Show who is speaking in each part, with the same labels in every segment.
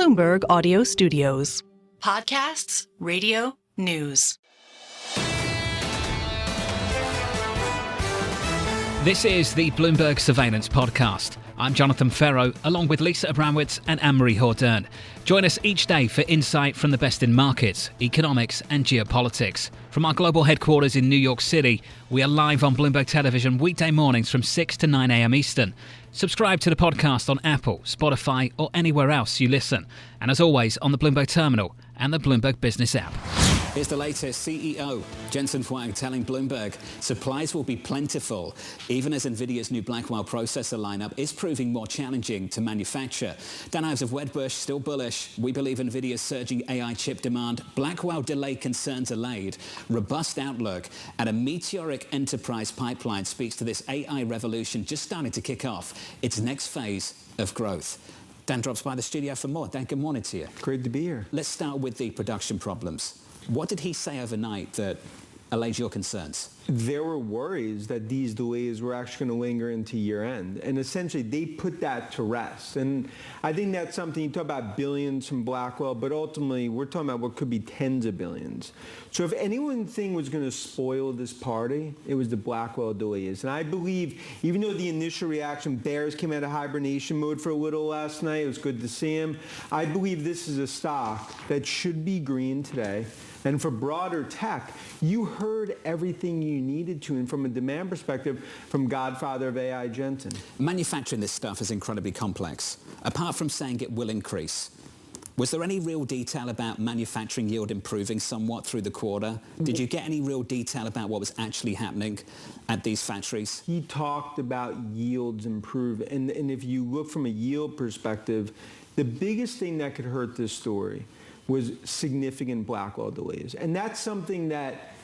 Speaker 1: Bloomberg Audio Studios.
Speaker 2: Podcasts, radio, news.
Speaker 3: This is the Bloomberg Surveillance Podcast. I'm Jon Ferro, along with Lisa Abramowicz and Anne-Marie Hordern. Join us each day for insight from the best in markets, economics and geopolitics. From our global headquarters in New York City, we are live on Bloomberg Television weekday mornings from 6 to 9 a.m. Eastern. Subscribe to the podcast on Apple, Spotify or anywhere else you listen. And as always, on the Bloomberg Terminal and the Bloomberg Business app.
Speaker 4: Here's the latest. CEO Jensen Huang telling Bloomberg supplies will be plentiful, even as Nvidia's new Blackwell processor lineup is proving more challenging to manufacture. Ives of Wedbush still bullish. We believe Nvidia's surging AI chip demand, Blackwell delay concerns allayed, robust outlook, and a meteoric enterprise pipeline speaks to this AI revolution just starting to kick off its next phase of growth. Dan drops by the studio for more. Dan, good morning to you.
Speaker 5: Great to be here.
Speaker 4: Let's start with the production problems. What did he say overnight that allayed your concerns?
Speaker 5: There were worries that these delays were actually going to linger into year end. And essentially, they put that to rest. And I think that's something, you talk about billions from Blackwell, but ultimately, we're talking about what could be tens of billions. So if anyone thing was going to spoil this party, it was the Blackwell delays. And I believe, even though the initial reaction, bears came out of hibernation mode for a little last night, it was good to see him, I believe this is a stock that should be green today. And for broader tech, you heard everything you needed to, and from a demand perspective, from Godfather of AI, Jensen.
Speaker 4: Manufacturing this stuff is incredibly complex. Apart from saying it will increase, was there any real detail about manufacturing yield improving somewhat through the quarter? Did you get any real detail about what was actually happening at these factories?
Speaker 5: He talked about yields improve. And if you look from a yield perspective, the biggest thing that could hurt this story was significant Blackwell delays. And that's something that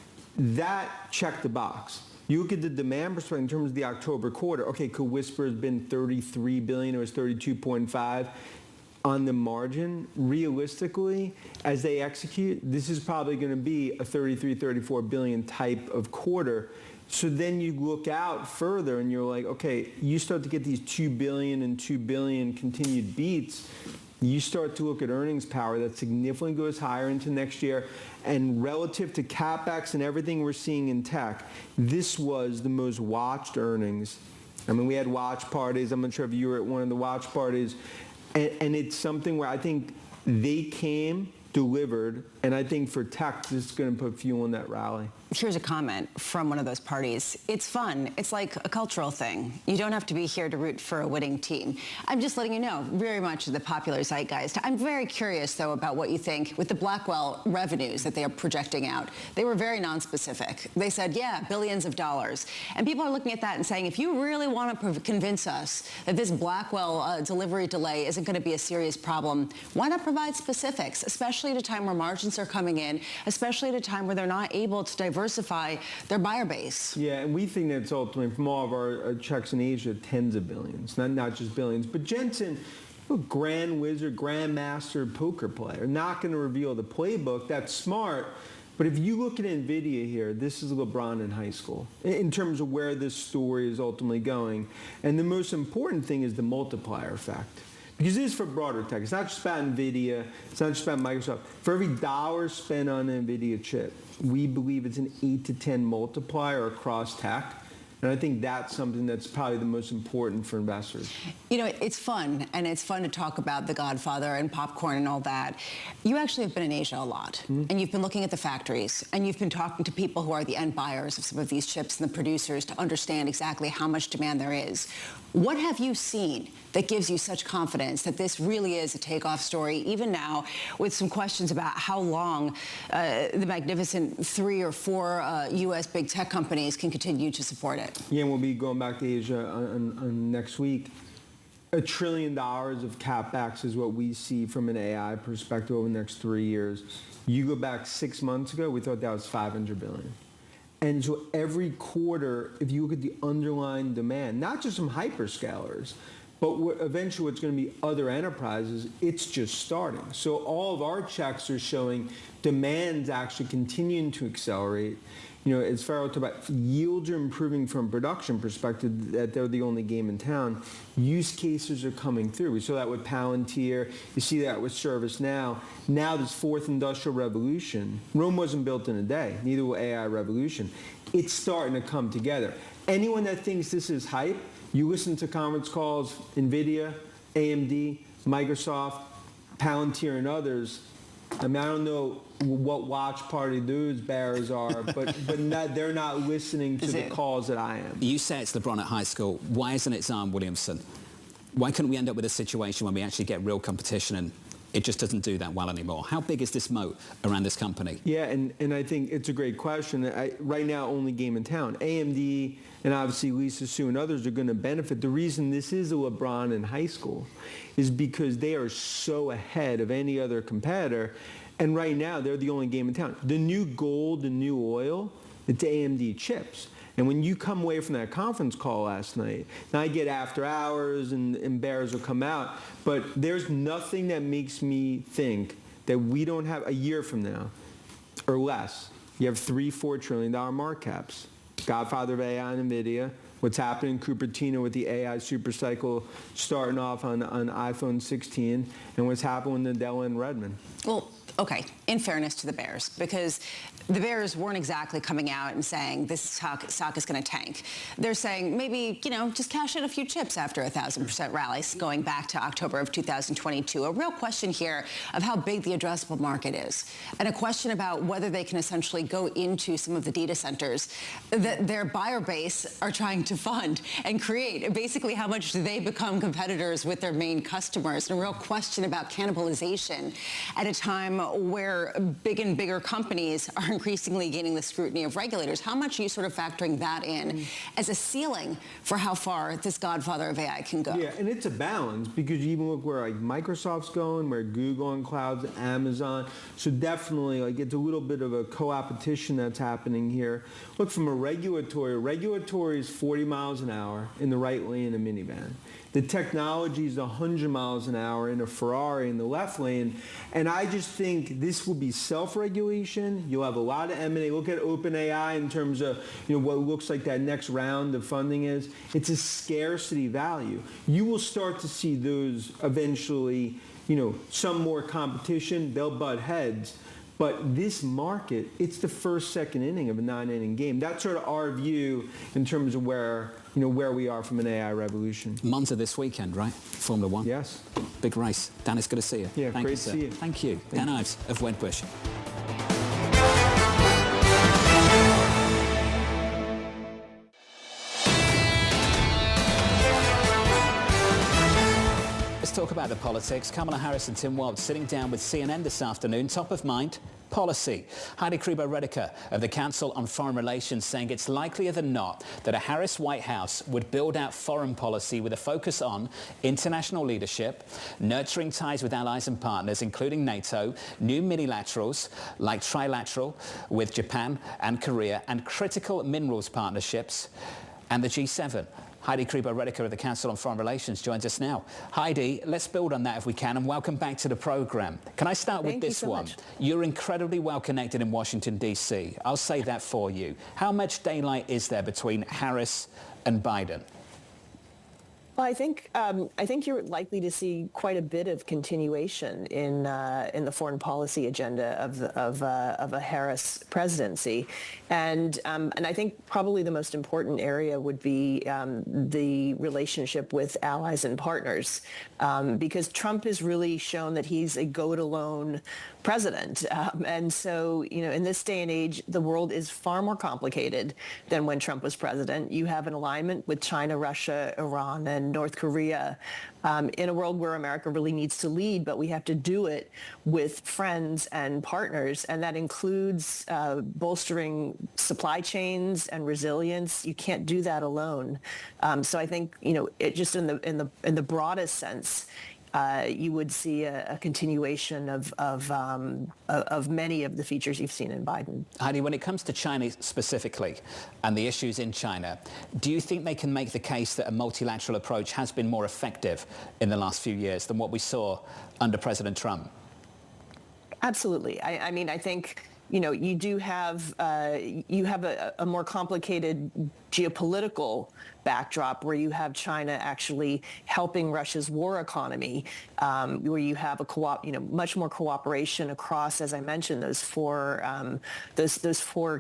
Speaker 5: checked the box. You look at the demand perspective in terms of the October quarter. Okay, could Whisper has been 33 billion, it was 32.5 on the margin. Realistically, as they execute, this is probably going to be a 33, 34 billion type of quarter. So then you look out further and you're like, okay, you start to get these 2 billion and 2 billion continued beats. You start to look at earnings power that significantly goes higher into next year. And relative to CapEx and everything we're seeing in tech, this was the most watched earnings. I mean, we had watch parties. I'm not sure if you were at one of the watch parties. And it's something where I think they came, delivered, and I think for tech, this is going to put fuel in that rally.
Speaker 6: Here's a comment from one of those parties. It's fun. It's like a cultural thing. You don't have to be here to root for a winning team. I'm just letting you know, very much the popular zeitgeist. I'm very curious, though, about what you think with the Blackwell revenues that they are projecting out. They were very nonspecific. They said, yeah, billions of dollars. And people are looking at that and saying, if you really want to convince us that this Blackwell delivery delay isn't going to be a serious problem, why not provide specifics, especially at a time where margins are coming in, especially at a time where they're not able to diversify their buyer base.
Speaker 5: Yeah, and we think that's ultimately, from all of our checks in Asia, tens of billions, not just billions. But Jensen, grand wizard, grandmaster poker player, not going to reveal the playbook. That's smart. But if you look at Nvidia here, this is LeBron in high school in terms of where this story is ultimately going. And the most important thing is the multiplier effect. Because it is for broader tech. It's not just about Nvidia. It's not just about Microsoft. For every dollar spent on an Nvidia chip, we believe it's an 8 to 10 multiplier across tech. And I think that's something that's probably the most important for investors.
Speaker 6: You know, it's fun, and it's fun to talk about The Godfather and popcorn and all that. You actually have been in Asia a lot, and you've been looking at the factories, and you've been talking to people who are the end buyers of some of these chips and the producers to understand exactly how much demand there is. What have you seen that gives you such confidence that this really is a takeoff story, even now, with some questions about how long the magnificent 3 or 4 U.S. big tech companies can continue to support it?
Speaker 5: Yeah, and we'll be going back to Asia on next week. $1 trillion of CapEx is what we see from an AI perspective over the next 3 years. You go back 6 months ago, we thought that was $500 billion. And so every quarter, if you look at the underlying demand, not just from hyperscalers, but eventually what's going to be other enterprises, it's just starting. So all of our checks are showing demand's actually continuing to accelerate. as Ferro talked about, yields are improving from a production perspective, that they're the only game in town. Use cases are coming through. We saw that with Palantir. You see that with ServiceNow. Now this fourth industrial revolution, Rome wasn't built in a day, neither will AI revolution. It's starting to come together. Anyone that thinks this is hype, you listen to conference calls, Nvidia, AMD, Microsoft, Palantir, and others. I mean, I don't know what watch party those bears are, but they're not listening to the calls that I am.
Speaker 4: You say it's LeBron at high school. Why isn't it Zion Williamson? Why couldn't we end up with a situation when we actually get real competition and it just doesn't do that well anymore? How big is this moat around this company?
Speaker 5: Yeah, and I think it's a great question. Right now, only game in town. AMD and obviously Lisa Su and others are going to benefit. The reason this is a LeBron in high school is because they are so ahead of any other competitor. And right now, they're the only game in town. The new gold, the new oil, it's AMD chips. And when you come away from that conference call last night, now I get after hours and bears will come out, but there's nothing that makes me think that we don't have a year from now or less. You have $3-4 trillion market caps. Godfather of AI and Nvidia. What's happening in Cupertino with the AI supercycle starting off on iPhone 16, and what's happening with Nadella and Redmond.
Speaker 6: Well, okay, in fairness to the Bears, because the Bears weren't exactly coming out and saying this stock is going to tank. They're saying maybe, just cash in a few chips after a 1,000% rally going back to October of 2022. A real question here of how big the addressable market is, and a question about whether they can essentially go into some of the data centers that their buyer base are trying to fund and create. Basically, how much do they become competitors with their main customers? And a real question about cannibalization at a time where big and bigger companies are increasingly gaining the scrutiny of regulators. How much are you sort of factoring that in as a ceiling for how far this godfather of AI can go?
Speaker 5: Yeah, and it's a balance because you even look where Microsoft's going, where Google and clouds, Amazon. So definitely it's a little bit of a co-opetition that's happening here. Look, from a regulatory is 40 miles an hour in the right lane in a minivan. The technology is 100 miles an hour in a Ferrari in the left lane. And I just think this will be self-regulation. You'll have a lot of M&A. Look at OpenAI in terms of what looks like that next round of funding is. It's a scarcity value. You will start to see those eventually, some more competition. They'll butt heads. But this market, it's the first, second inning of a 9-inning game. That's sort of our view in terms of where we are from an AI revolution.
Speaker 4: Monza this weekend, right? Formula One.
Speaker 5: Yes.
Speaker 4: Big race. Dan, it's good to see you.
Speaker 5: Yeah,
Speaker 4: Thank
Speaker 5: great
Speaker 4: you,
Speaker 5: to
Speaker 4: sir.
Speaker 5: see you.
Speaker 4: Thank you. Dan Ives of Wedbush. Let's talk about the politics. Kamala Harris and Tim Walz sitting down with CNN this afternoon. Top of mind, policy. Heidi Crebo-Rediker of the Council on Foreign Relations saying it's likelier than not that a Harris White House would build out foreign policy with a focus on international leadership, nurturing ties with allies and partners, including NATO, new minilaterals like trilateral with Japan and Korea, and critical minerals partnerships, and the G7. Heidi Crebo-Rediker of the Council on Foreign Relations joins us now. Heidi, let's build on that if we can, and welcome back to the program. Can I start with this one? You're incredibly well connected in Washington, D.C. I'll say that for you. How much daylight is there between Harris and Biden?
Speaker 7: Well, I think you're likely to see quite a bit of continuation in the foreign policy agenda of a Harris presidency, and I think probably the most important area would be the relationship with allies and partners, because Trump has really shown that he's a go-it-alone president, and so in this day and age, the world is far more complicated than when Trump was president. You have an alignment with China, Russia, Iran, and North Korea in a world where America really needs to lead, but we have to do it with friends and partners, and that includes bolstering supply chains and resilience. You can't do that alone. So I think it just in the broadest sense, you would see a continuation of many of the features you've seen in Biden.
Speaker 4: Heidi, when it comes to China specifically and the issues in China, do you think they can make the case that a multilateral approach has been more effective in the last few years than what we saw under President Trump?
Speaker 7: Absolutely. I mean, I think you do have a more complicated geopolitical backdrop where you have China actually helping Russia's war economy, where you have much more cooperation across, as I mentioned, those four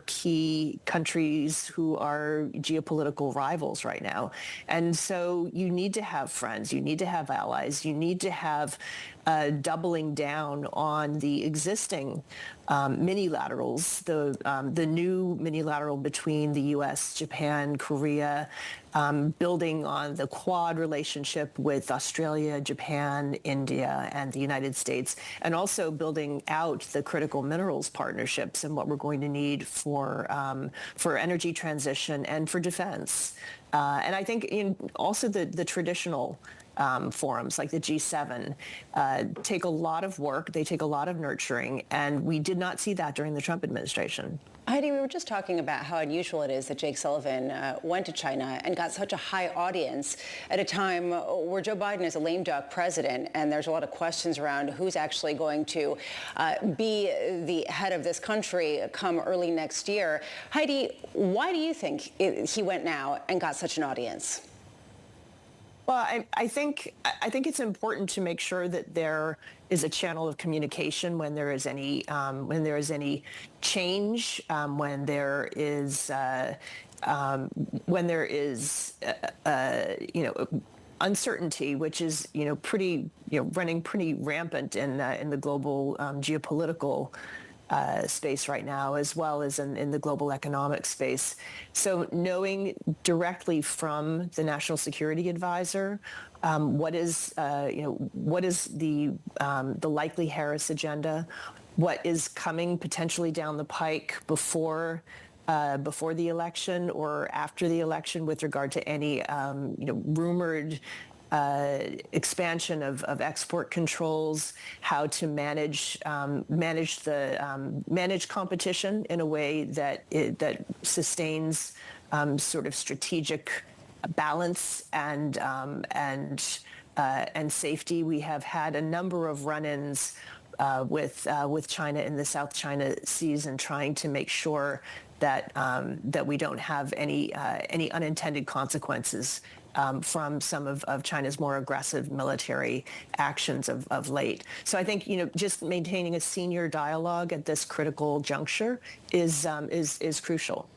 Speaker 7: key countries who are geopolitical rivals right now. And so you need to have friends, you need to have allies, you need to have doubling down on the existing minilaterals, the new minilateral between the U.S., Japan, Korea, building on the Quad relationship with Australia, Japan, India, and the United States, and also building out the critical minerals partnerships and what we're going to need for energy transition and for defense. And I think also the traditional forums like the G7 take a lot of work, they take a lot of nurturing, and we did not see that during the Trump administration.
Speaker 6: Heidi, we were just talking about how unusual it is that Jake Sullivan went to China and got such a high audience at a time where Joe Biden is a lame duck president, and there's a lot of questions around who's actually going to be the head of this country come early next year. Heidi, why do you think he went now and got such an audience?
Speaker 7: Well, I think it's important to make sure that there is a channel of communication when there is any change, when there is uncertainty, which is running pretty rampant in the global geopolitical space right now, as well as in the global economic space. So knowing directly from the National Security Advisor what is the likely Harris agenda, what is coming potentially down the pike before the election or after the election with regard to any rumored expansion of export controls, how to manage competition in a way that sustains sort of strategic balance and safety. We have had a number of run-ins with China in the South China Seas and trying to make sure that we don't have any unintended consequences from some of China's more aggressive military actions of late. So I think just maintaining a senior dialogue at this critical juncture is crucial.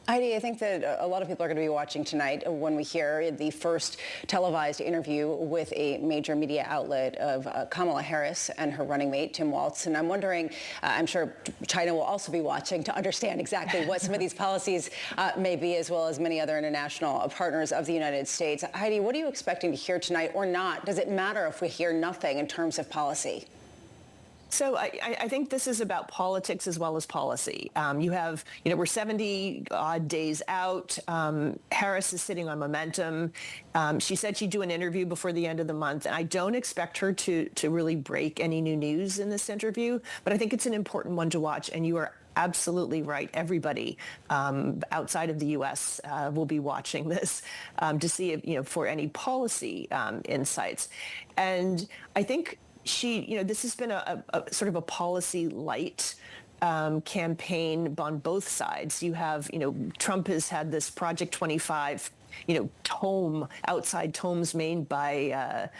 Speaker 6: Heidi, I think that a lot of people are going to be watching tonight when we hear the first televised interview with a major media outlet of Kamala Harris and her running mate, Tim Walz. And I'm wondering, I'm sure China will also be watching to understand exactly what some of these policies may be, as well as many other international partners of the United States. Heidi, what are you expecting to hear tonight or not? Does it matter if we hear nothing in terms of policy?
Speaker 7: So I think this is about politics as well as policy. We're 70 odd days out. Harris is sitting on momentum. She said she'd do an interview before the end of the month, and I don't expect her to really break any new news in this interview, but I think it's an important one to watch, and you are absolutely right. Everybody outside of the U.S. Will be watching this to see if, for any policy insights. And I think this has been a sort of a policy light campaign on both sides. You have, Trump has had this Project 25, outside tomes made by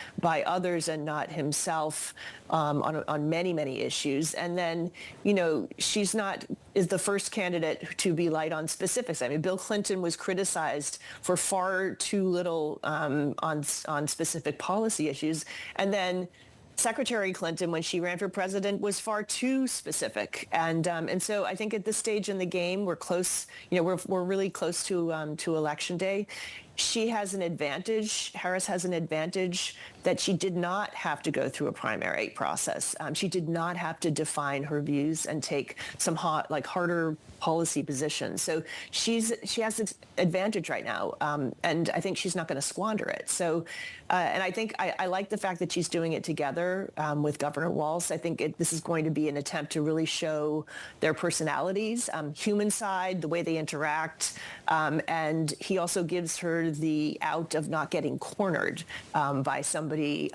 Speaker 7: others and not himself on many, many issues. And then, is the first candidate to be light on specifics. I mean, Bill Clinton was criticized for far too little on specific policy issues. And then Secretary Clinton, when she ran for president, was far too specific, and so I think at this stage in the game, we're close. We're really close to Election Day. She has an advantage. Harris has an advantage that she did not have to go through a primary process. She did not have to define her views and take some harder policy positions. So she has this advantage right now, and I think she's not going to squander it. So, and I think I like the fact that she's doing it together with Governor Walz. I think this is going to be an attempt to really show their personalities, human side, the way they interact, and he also gives her the out of not getting cornered by somebody somebody,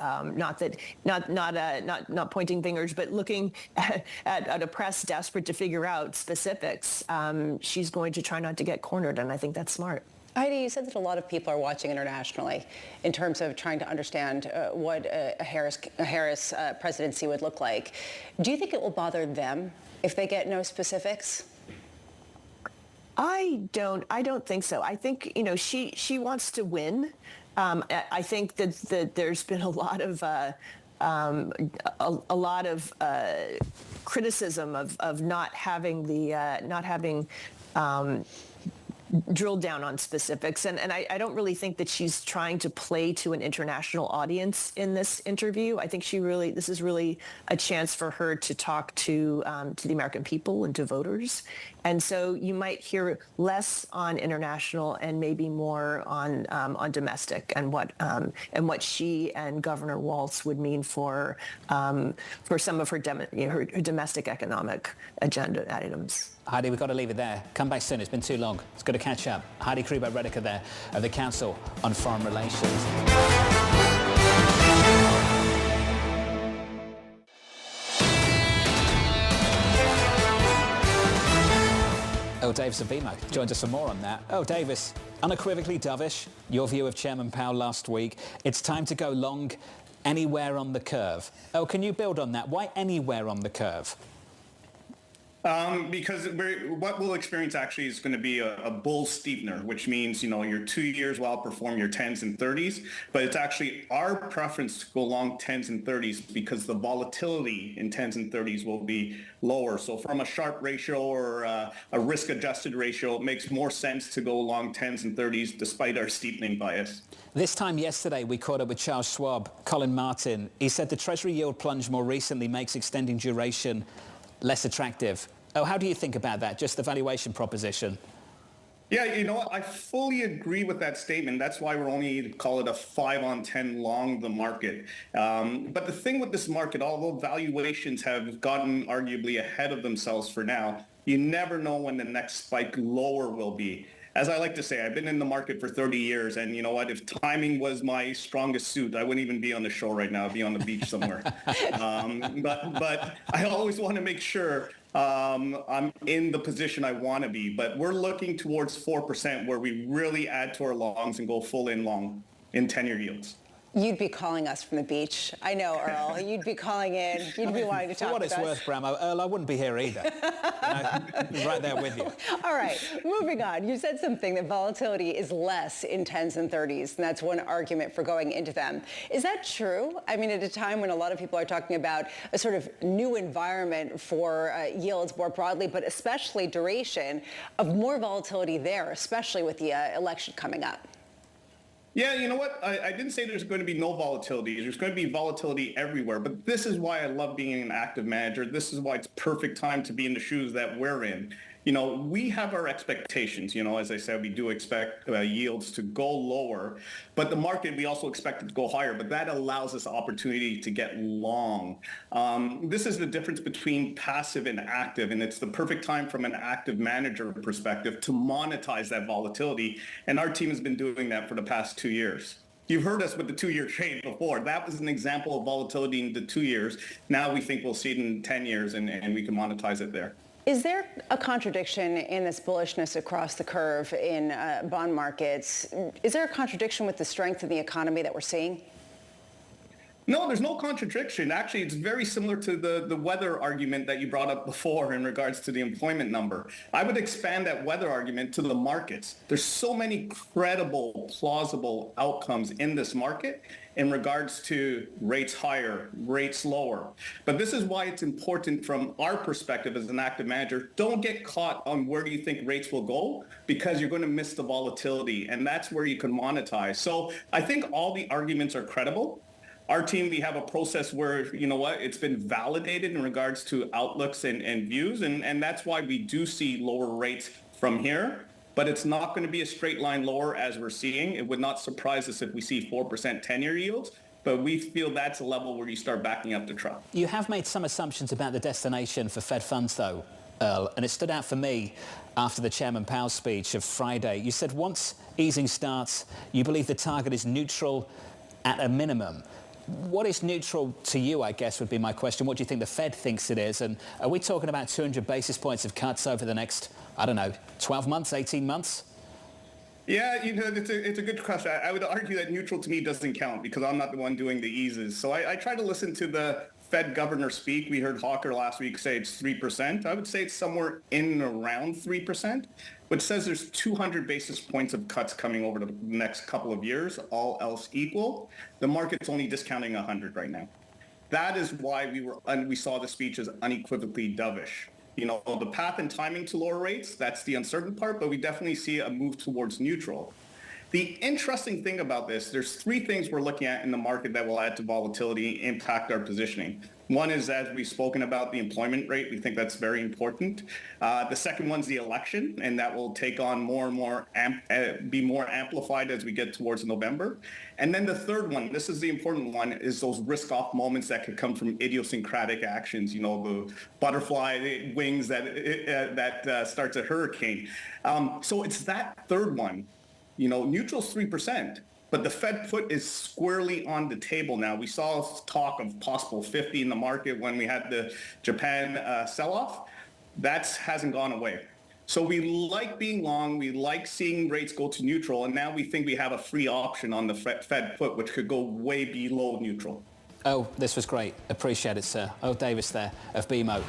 Speaker 7: not pointing fingers, but looking at a press desperate to figure out specifics, she's going to try not to get cornered, and I think that's smart.
Speaker 6: Heidi, you said that a lot of people are watching internationally in terms of trying to understand what a Harris presidency would look like. Do you think it will bother them if they get no specifics?
Speaker 7: I don't think so. I think, she wants to win. I think that there's been a lot of criticism of not having drilled down on specifics. And I don't really think that she's trying to play to an international audience in this interview. I think this is really a chance for her to talk to the American people and to voters. And so you might hear less on international and maybe more on domestic and what she and Governor Walz would mean for some of her domestic economic agenda items.
Speaker 4: Heidi, we've got to leave it there. Come back soon. It's been too long. It's good to catch up. Heidi Crebo-Rediker there of the Council on Foreign Relations. Earl Davis of BMO joins us for more on that. Earl Davis, unequivocally dovish, your view of Chairman Powell last week. It's time to go long anywhere on the curve. Earl, can you build on that? Why anywhere on the curve?
Speaker 8: Because what we'll experience actually is going to be a bull steepener, which means, your 2 years will outperform your 10s and 30s. But it's actually our preference to go long 10s and 30s because the volatility in 10s and 30s will be lower. So from a Sharpe ratio or a risk-adjusted ratio, it makes more sense to go long 10s and 30s despite our steepening bias.
Speaker 4: This time yesterday, we caught up with Charles Schwab, Colin Martin. He said the Treasury yield plunge more recently makes extending duration less attractive. Oh, how do you think about that, just the valuation proposition?
Speaker 8: Yeah, I fully agree with that statement. That's why we're only, call it a 5 on 10 long the market. But the thing with this market, although valuations have gotten arguably ahead of themselves for now, you never know when the next spike lower will be. As I like to say, I've been in the market for 30 years, and you know what? If timing was my strongest suit, I wouldn't even be on the show right now. I'd be on the beach somewhere. But I always want to make sure I'm in the position I want to be. But we're looking towards 4%, where we really add to our longs and go full in long in 10-year yields.
Speaker 6: You'd be calling us from the beach. I know, Earl. You'd be calling in. You'd be wanting to talk to us.
Speaker 4: For what it's worth, Bramo, Earl, I wouldn't be here either. Right there with you.
Speaker 6: All right, moving on. You said something that volatility is less in 10s and 30s, and that's one argument for going into them. Is that true? I mean, at a time when a lot of people are talking about a sort of new environment for yields more broadly, but especially duration, of more volatility there, especially with the election coming up.
Speaker 8: Yeah, you know what? I didn't say there's going to be no volatility. There's going to be volatility everywhere. But this is why I love being an active manager. This is why it's perfect time to be in the shoes that we're in. We have our expectations. As I said, we do expect yields to go lower. But the market, we also expect it to go higher. But that allows us opportunity to get long. This is the difference between passive and active. And it's the perfect time from an active manager perspective to monetize that volatility. And our team has been doing that for the past 2 years. You've heard us with the 2-year trade before. That was an example of volatility in the 2 years. Now we think we'll see it in 10 years and we can monetize it there.
Speaker 6: Is there a contradiction in this bullishness across the curve in bond markets? Is there a contradiction with the strength of the economy that we're seeing?
Speaker 8: No, there's no contradiction. Actually, it's very similar to the weather argument that you brought up before in regards to the employment number. I would expand that weather argument to the markets. There's so many credible, plausible outcomes in this market in regards to rates higher, rates lower. But this is why it's important from our perspective as an active manager. Don't get caught on where you think rates will go, because you're going to miss the volatility, and that's where you can monetize. So I think all the arguments are credible. Our team, we have a process where, it's been validated in regards to outlooks and views, and that's why we do see lower rates from here. But it's not going to be a straight line lower as we're seeing. It would not surprise us if we see 4% 10-year yields, but we feel that's a level where you start backing up the truck.
Speaker 4: You have made some assumptions about the destination for Fed funds, though, Earl, and it stood out for me after the Chairman Powell's speech of Friday. You said once easing starts, you believe the target is neutral at a minimum. What is neutral to you, I guess, would be my question. What do you think the Fed thinks it is? And are we talking about 200 basis points of cuts over the next, 12 months, 18 months?
Speaker 8: Yeah, it's a good question. I would argue that neutral to me doesn't count because I'm not the one doing the eases. So I try to listen to the Fed governor speak. We heard Hawker last week say it's 3%. I would say it's somewhere in and around 3%, which says there's 200 basis points of cuts coming over the next couple of years, all else equal. The market's only discounting 100 right now. That is why we saw the speech as unequivocally dovish. The path and timing to lower rates, that's the uncertain part, but we definitely see a move towards neutral. The interesting thing about this, there's three things we're looking at in the market that will add to volatility, impact our positioning. One is, as we've spoken about, the employment rate. We think that's very important. The second one's the election, and that will take on more and more, be more amplified as we get towards November. And then the third one, this is the important one, is those risk-off moments that could come from idiosyncratic actions, the butterfly wings that starts a hurricane. So it's that third one. Neutral's 3%. But the Fed put is squarely on the table now. We saw talk of possible 50 in the market when we had the Japan sell-off. That hasn't gone away. So we like being long. We like seeing rates go to neutral. And now we think we have a free option on the Fed put, which could go way below neutral.
Speaker 4: Oh, this was great. Appreciate it, sir. Earl Davis there of BMO.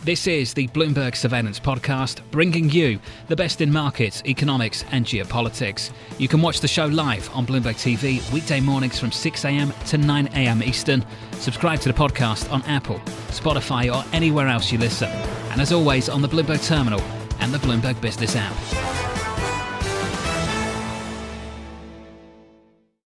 Speaker 3: This is the Bloomberg Surveillance Podcast, bringing you the best in markets, economics and geopolitics. You can watch the show live on Bloomberg TV weekday mornings from 6 a.m. to 9 a.m. Eastern. Subscribe to the podcast on Apple, Spotify or anywhere else you listen. And as always, on the Bloomberg Terminal and the Bloomberg Business app.